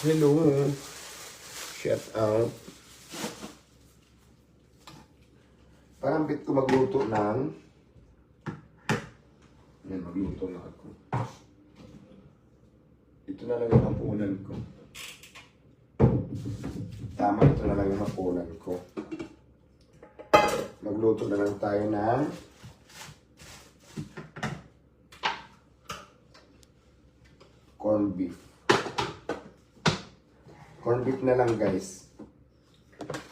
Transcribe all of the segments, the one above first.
Hello. Shout out. Parang bit ko magluto ng... Yan, magluto na ako. Ito na lang yung hapunan ko. Tama, ito na lang yung hapunan ko. Magluto na lang tayo ng... corned beef. Corned beef na lang, guys.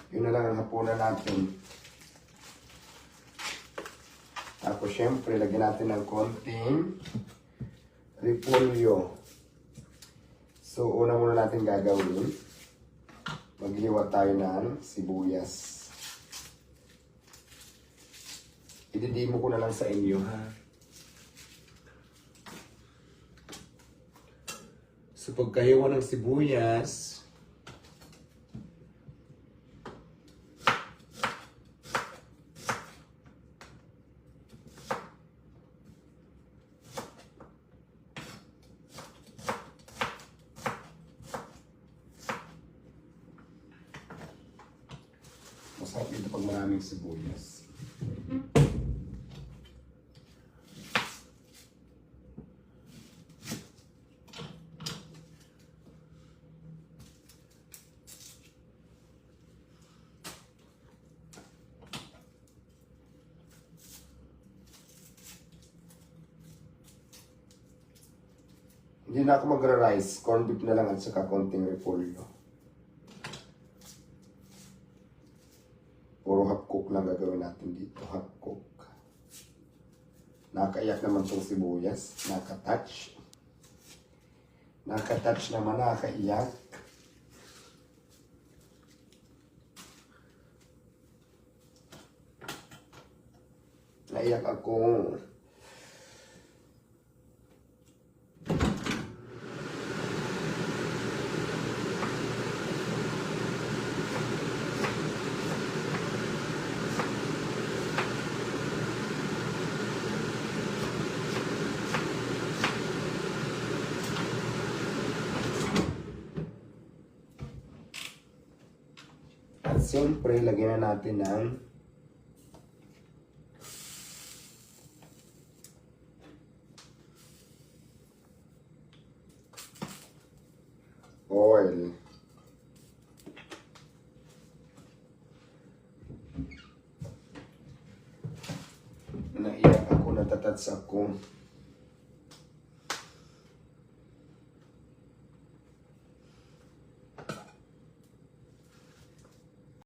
Yun na lang ang hapunan natin. Tapos, syempre, lagyan natin ng konting repolyo. So, una muna natin gagawin. Maghiwa tayo ng sibuyas. Ididimo ko na lang sa inyo, ha? So, pagkahiwa ng sibuyas, masarap ito pag maraming sibuyas. Hindi na ako magra-rice. Corned beef na lang at saka konting repolyo. Puro half cook lang gagawin natin dito. Half cook. Nakaiyak naman itong sibuyas. Nakatouch. Nakatouch naman. Nakaiyak. Naiyak ako. At siyempre, lagyan na natin ng oil. Naiyak ako, natatats ako.